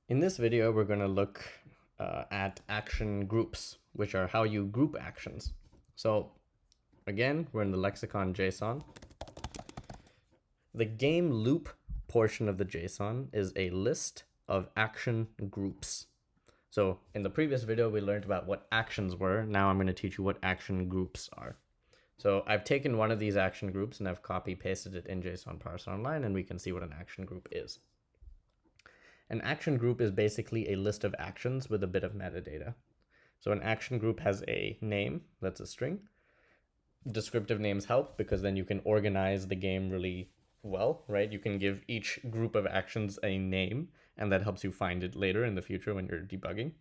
In this video, we're going to look at action groups, which are how you group actions. So again, we're in the lexicon JSON. The game loop portion of the JSON is a list of action groups. So in the previous video, we learned about what actions were. Now I'm going to teach you what action groups are. So I've taken one of these action groups and I've copy pasted it in JSON Parser Online, and we can see what an action group is. An action group is basically a list of actions with a bit of metadata. So an action group has a name, that's a string. Descriptive names help because then you can organize the game really well, right? You can give each group of actions a name, and that helps you find it later in the future when you're debugging.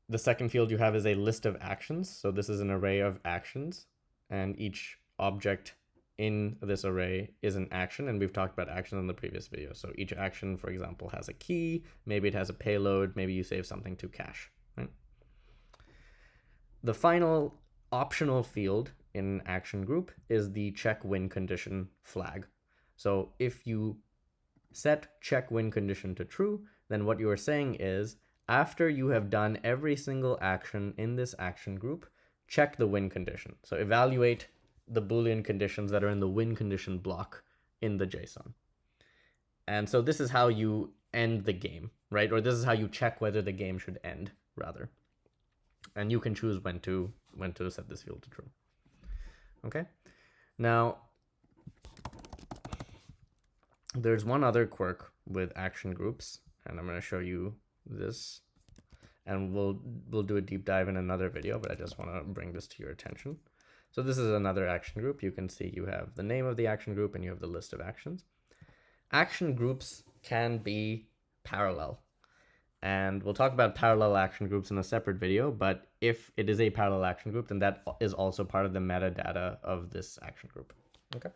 The second field you have is a list of actions. So this is an array of actions, and each object in this array is an action, and we've talked about actions in the previous video. So each action, for example, has a key, maybe it has a payload, maybe you save something to cache, right? The final optional field in an action group is the check win condition flag. So if you set check win condition to true, then what you are saying is after you have done every single action in this action group, check the win condition. So evaluate the Boolean conditions that are in the win condition block in the JSON. And so this is how you end the game, right? Or this is how you check whether the game should end, rather. And you can choose when to set this field to true. Okay. Now, there's one other quirk with action groups, and I'm going to show you this, and we'll do a deep dive in another video, but I just want to bring this to your attention. So this is another action group. You can see you have the name of the action group and you have the list of actions. Action groups can be parallel, and we'll talk about parallel action groups in a separate video, but if it is a parallel action group, then that is also part of the metadata of this action group. Okay.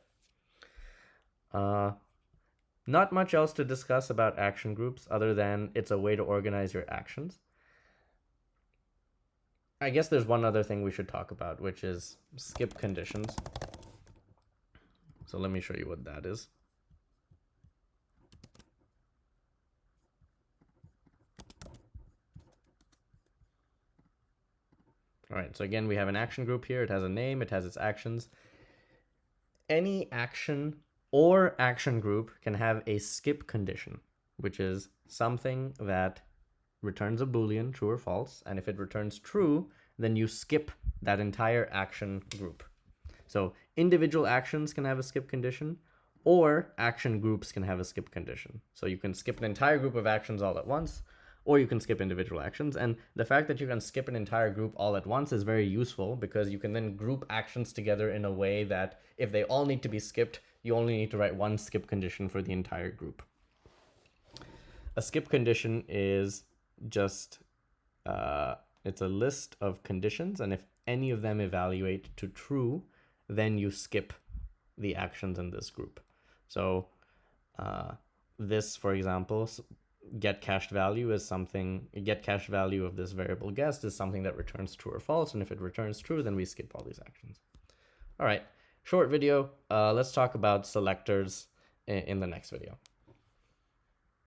Not much else to discuss about action groups other than it's a way to organize your actions. I guess there's one other thing we should talk about, which is skip conditions. So let me show you what that is. All right, so again, we have an action group here. It has a name, it has its actions. Any action or action group can have a skip condition, which is something that returns a Boolean, true or false, and if it returns true, then you skip that entire action group. So individual actions can have a skip condition, or action groups can have a skip condition. So you can skip an entire group of actions all at once, or you can skip individual actions. And the fact that you can skip an entire group all at once is very useful because you can then group actions together in a way that if they all need to be skipped, you only need to write one skip condition for the entire group. A skip condition is just it's a list of conditions, and if any of them evaluate to true, then you skip the actions in this group. So this, for example, get cached value is something, get cached value of this variable guessed is something that returns true or false, and if it returns true, then we skip all these actions. All right, short video. Let's talk about selectors in the next video.